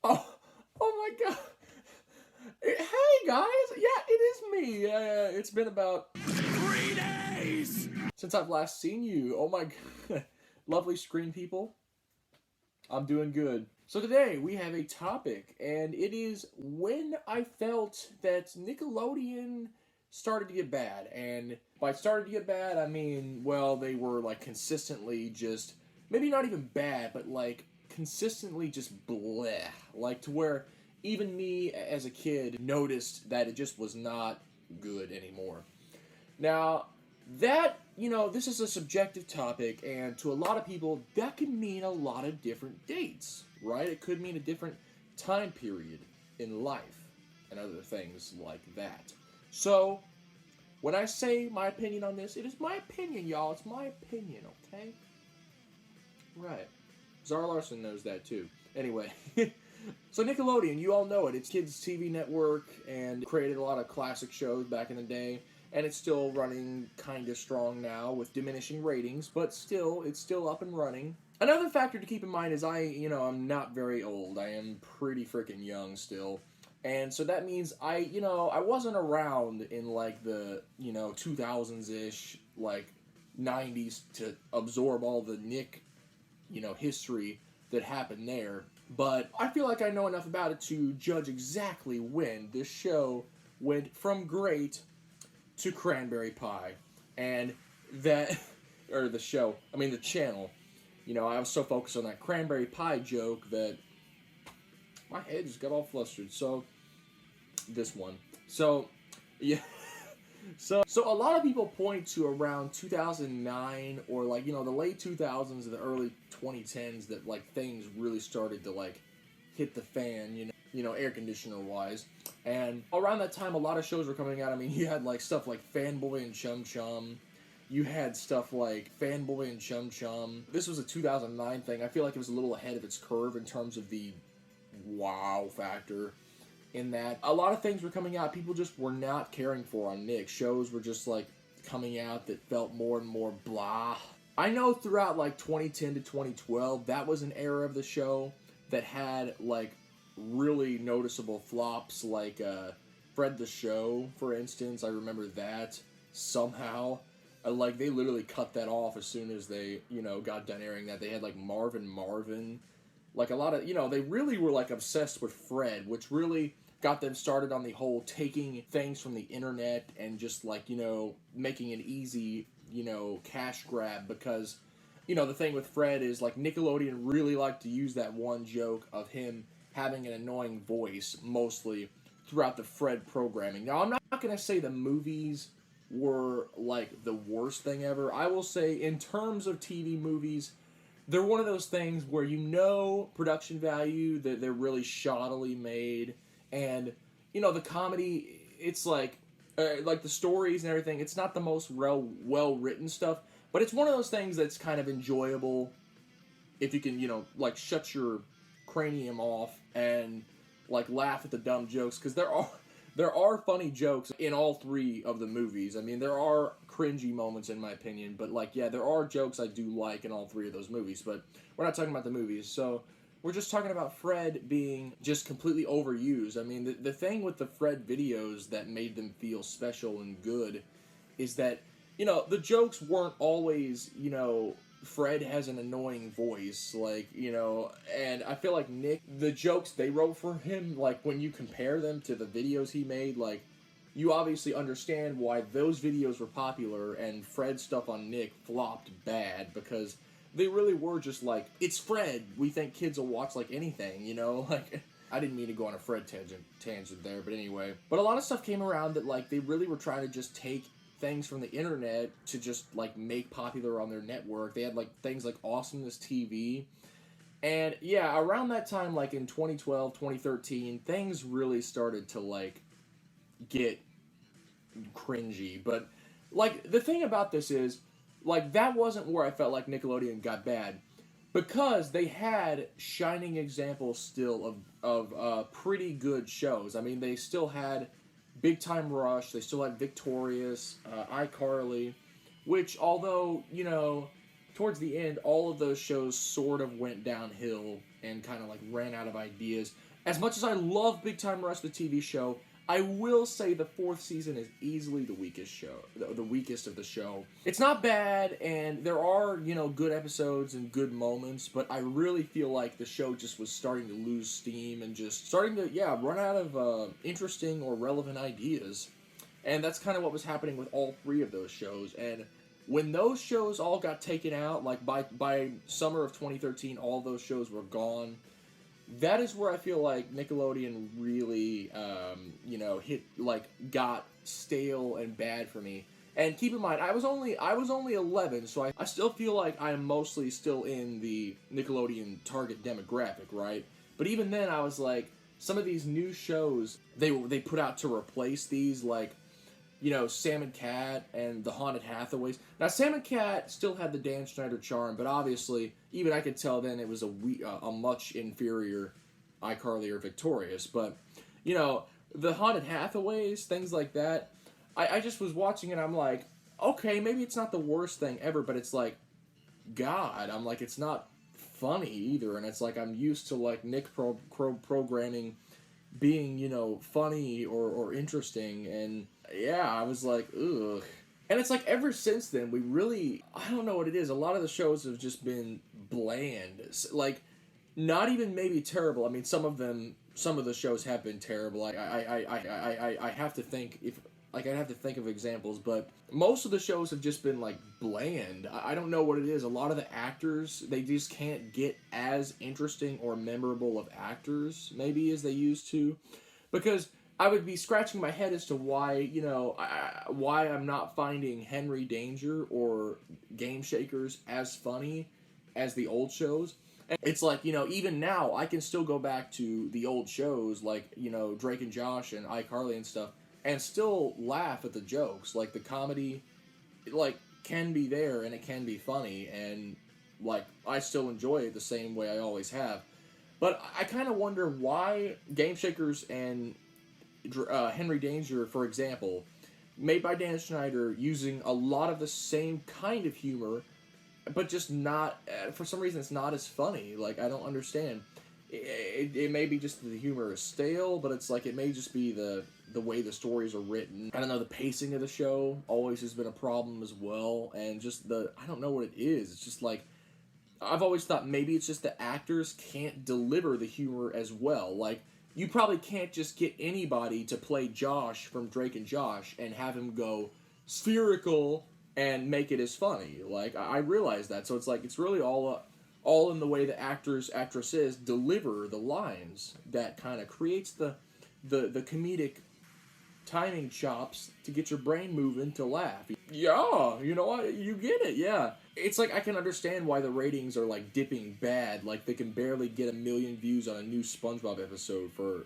Oh, oh my God. Hey guys, yeah, it is me. It's been about 3 days since I've last seen you. Oh my God. Lovely screen people. I'm doing good. So today we have a topic, and it is when I felt that Nickelodeon started to get bad. And by started to get bad, I mean, well, they were like consistently just, maybe not even bad, but like consistently just bleh. Like to where even me as a kid noticed that it just was not good anymore. Now, this is a subjective topic, and to a lot of people, that could mean a lot of different dates, right? It could mean a different time period in life and other things like that. So, when I say my opinion on this, it is my opinion, y'all. It's my opinion, okay? Right. Zara Larson knows that too. Anyway, so Nickelodeon, you all know it. It's kids' TV network and created a lot of classic shows back in the day. And it's still running kind of strong now with diminishing ratings, but still, it's still up and running. Another factor to keep in mind is I'm not very old. I am pretty freaking young still. And so that means I wasn't around in like the, 2000s-ish, like 90s to absorb all the Nick, history that happened there. But I feel like I know enough about it to judge exactly when this show went from great to Cranberry Pie. And that, or the show, the channel. I was so focused on that Cranberry Pie joke that my head just got all flustered. So, this one. So, yeah. So a lot of people point to around 2009 or like, the late 2000s and the early 2010s that like things really started to like hit the fan, air conditioner wise. And around that time, a lot of shows were coming out. You had like stuff like Fanboy and Chum Chum. You had stuff like Fanboy and Chum Chum. This was a 2009 thing. I feel like it was a little ahead of its curve in terms of the wow factor. In that a lot of things were coming out people just were not caring for on Nick. Shows were just like coming out that felt more and more blah. I know throughout like 2010 to 2012, that was an era of the show that had like really noticeable flops, like Fred the Show, for instance. I remember that somehow. Like they literally cut that off as soon as they, got done airing that. They had like Marvin. Like a lot of, they really were like obsessed with Fred, which really got them started on the whole taking things from the internet and just like, making an easy, cash grab. Because, the thing with Fred is like Nickelodeon really liked to use that one joke of him having an annoying voice mostly throughout the Fred programming. Now, I'm not going to say the movies were like the worst thing ever. I will say in terms of TV movies, they're one of those things where production value, that they're really shoddily made, and the comedy, it's like the stories and everything, it's not the most well written stuff, but it's one of those things that's kind of enjoyable if you can like shut your cranium off and like laugh at the dumb jokes, because there are funny jokes in all three of the movies. There are cringy moments in my opinion, but like, yeah, there are jokes I do like in all three of those movies, but we're not talking about the movies. So we're just talking about Fred being just completely overused. The thing with the Fred videos that made them feel special and good is that, the jokes weren't always, Fred has an annoying voice, like, and I feel like Nick, the jokes they wrote for him, like, when you compare them to the videos he made, like, you obviously understand why those videos were popular and Fred's stuff on Nick flopped bad, because they really were just like, it's Fred, we think kids will watch like anything, like, I didn't mean to go on a Fred tangent there, but anyway. But a lot of stuff came around that, like, they really were trying to just take things from the internet to just like make popular on their network. They had like things like AwesomenessTV, and yeah, around that time, like in 2012 2013, things really started to like get cringy. But like the thing about this is, like, that wasn't where I felt like Nickelodeon got bad, because they had shining examples still of pretty good shows. They still had Big Time Rush, they still had Victorious, iCarly, which, although, towards the end, all of those shows sort of went downhill and kind of like ran out of ideas. As much as I love Big Time Rush, the TV show, I will say the 4th season is easily the weakest show, the weakest of the show. It's not bad, and there are, you know, good episodes and good moments, but I really feel like the show just was starting to lose steam and just starting to, run out of interesting or relevant ideas. And that's kind of what was happening with all 3 of those shows. And when those shows all got taken out, like by summer of 2013, all those shows were gone. That is where I feel like Nickelodeon really, got stale and bad for me. And keep in mind, I was only 11, so I still feel like I'm mostly still in the Nickelodeon target demographic, right? But even then, I was like, some of these new shows they put out to replace these, like, you know, Sam and Cat and the Haunted Hathaways. Now, Sam and Cat still had the Dan Schneider charm, but obviously, even I could tell then it was a much inferior iCarly or Victorious. But, you know, the Haunted Hathaways, things like that, I just was watching it, I'm like, okay, maybe it's not the worst thing ever, but it's like, God, I'm like, it's not funny either, and it's like, I'm used to, like, Nick programming being, you know, funny or interesting, and yeah, I was like, ugh. And it's like, ever since then, we really, I don't know what it is, a lot of the shows have just been bland. Like, not even maybe terrible. I mean, some of the shows have been terrible. I have to think, I'd have to think of examples, but most of the shows have just been, like, bland. I don't know what it is. A lot of the actors, they just can't get as interesting or memorable of actors, maybe, as they used to. Because I would be scratching my head as to why, you know, why I'm not finding Henry Danger or Game Shakers as funny as the old shows. And it's like, you know, even now, I can still go back to the old shows, like, you know, Drake and Josh and iCarly and stuff, and still laugh at the jokes. Like, the comedy, like, can be there, and it can be funny, and, like, I still enjoy it the same way I always have. But I kind of wonder why Game Shakers and Henry Danger, for example, made by Dan Schneider, using a lot of the same kind of humor, but just not, for some reason, it's not as funny. Like, I don't understand. It may be just that the humor is stale, but it's like, it may just be the way the stories are written. I don't know, the pacing of the show always has been a problem as well, and just I don't know what it is. It's just like, I've always thought maybe it's just the actors can't deliver the humor as well. Like, you probably can't just get anybody to play Josh from Drake and Josh and have him go spherical and make it as funny. Like, I realize that. So it's like, it's really all in the way the actresses deliver the lines that kind of creates the comedic timing chops to get your brain moving to laugh. Yeah, you know what? You get it, yeah. It's like, I can understand why the ratings are, like, dipping bad. Like, they can barely get 1 million views on a new SpongeBob episode, for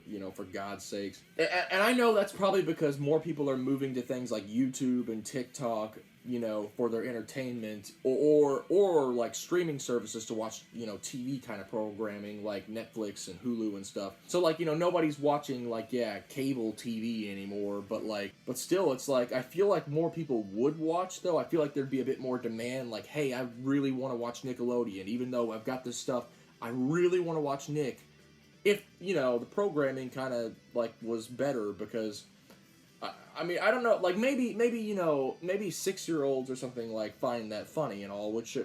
God's sakes. And I know that's probably because more people are moving to things like YouTube and TikTok, you know, for their entertainment, or like streaming services to watch, you know, TV kind of programming like Netflix and Hulu and stuff. So, like, you know, nobody's watching, like, cable TV anymore, but still, it's like, I feel like more people would watch, though. I feel like there'd be a bit more demand, like, hey, I really want to watch Nickelodeon, even though I've got this stuff, I really want to watch Nick. If, you know, the programming kind of, like, was better, because I mean, I don't know, like, maybe, you know, maybe 6-year-olds or something, like, find that funny and all, which,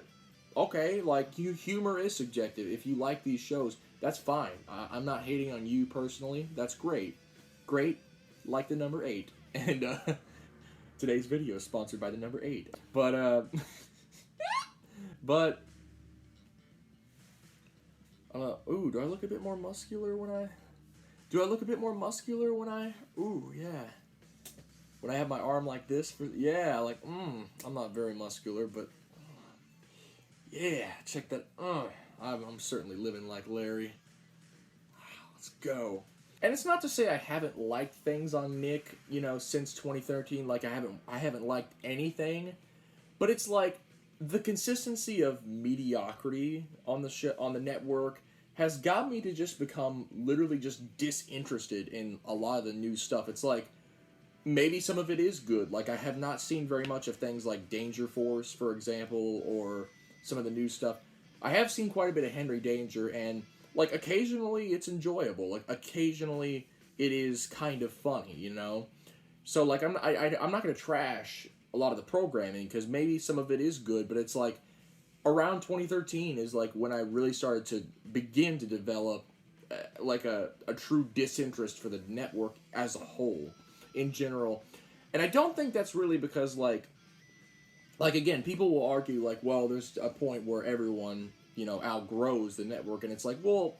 okay, like, humor is subjective. If you like these shows, that's fine. I'm not hating on you personally. That's great. Great, like the number 8. And, today's video is sponsored by the number 8. But, ooh, do I look a bit more muscular when I... Ooh, yeah. When I have my arm like this, I'm not very muscular, but, yeah, check that, I'm certainly living like Larry. Let's go. And it's not to say I haven't liked things on Nick, you know, since 2013, like, I haven't liked anything, but it's like, the consistency of mediocrity on the network has got me to just become literally just disinterested in a lot of the new stuff. It's like, maybe some of it is good. Like, I have not seen very much of things like Danger Force, for example, or some of the new stuff. I have seen quite a bit of Henry Danger, and like occasionally it's enjoyable. Like occasionally it is kind of funny, you know. So like I'm not gonna trash a lot of the programming because maybe some of it is good, but it's like around 2013 is like when I really started to begin to develop like a true disinterest for the network as a whole in general. And I don't think that's really because like again, people will argue like, well, there's a point where everyone, you know, outgrows the network, and it's like, well,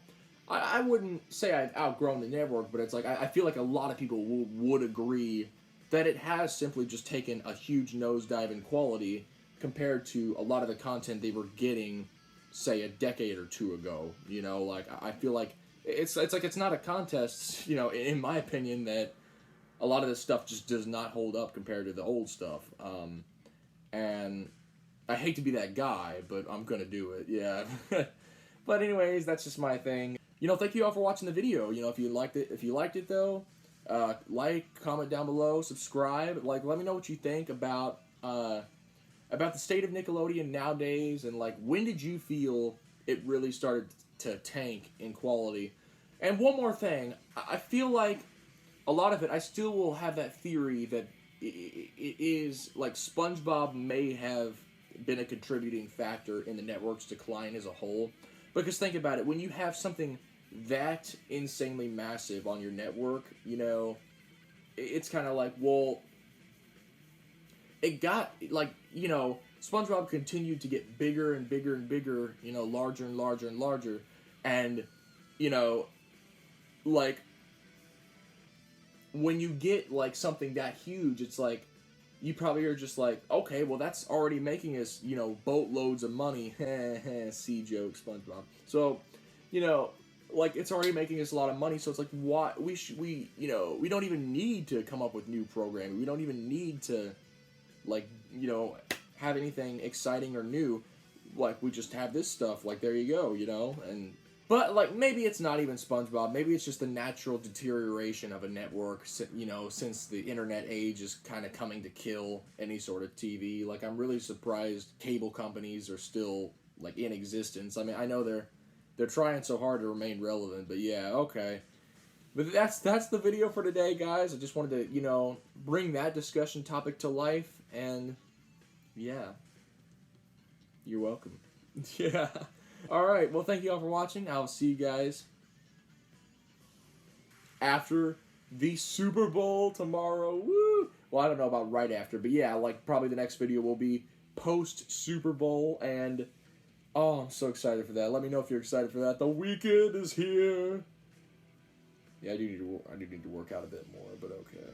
I wouldn't say I've outgrown the network, but it's like I feel like a lot of people would agree that it has simply just taken a huge nosedive in quality compared to a lot of the content they were getting, say, a decade or two ago. You know, like I feel like it's like it's not a contest, you know, in my opinion, that a lot of this stuff just does not hold up compared to the old stuff. And I hate to be that guy, but I'm gonna do it, yeah. But anyways, that's just my thing. You know, thank you all for watching the video. You know, if you liked it though, like, comment down below, subscribe. Like, let me know what you think about the state of Nickelodeon nowadays, and like, when did you feel it really started to tank in quality? And one more thing, I feel like a lot of it, I still will have that theory that it is like SpongeBob may have been a contributing factor in the network's decline as a whole. Because think about it, when you have something that insanely massive on your network, you know, it's kind of like, well, it got, like, you know, SpongeBob continued to get bigger and bigger and bigger, you know, larger and larger and larger, and, you know, like, when you get, like, something that huge, it's like, you probably are just like, okay, well, that's already making us, you know, boatloads of money. See joke, SpongeBob. So, you know, like, it's already making us a lot of money, so it's like, why, you know, we don't even need to come up with new programming. We don't even need to, like, you know, have anything exciting or new. Like, we just have this stuff, like, there you go, you know, and... But, like, maybe it's not even SpongeBob. Maybe it's just the natural deterioration of a network, you know, since the internet age is kind of coming to kill any sort of TV. Like, I'm really surprised cable companies are still, like, in existence. I mean, I know they're trying so hard to remain relevant, but yeah, okay. But that's the video for today, guys. I just wanted to, you know, bring that discussion topic to life, and yeah. You're welcome. Yeah. Alright, well, thank you all for watching. I'll see you guys after the Super Bowl tomorrow. Woo! Well, I don't know about right after, but yeah, like, probably the next video will be post-Super Bowl, and, oh, I'm so excited for that. Let me know if you're excited for that. The weekend is here! Yeah, I do need to work out a bit more, but okay.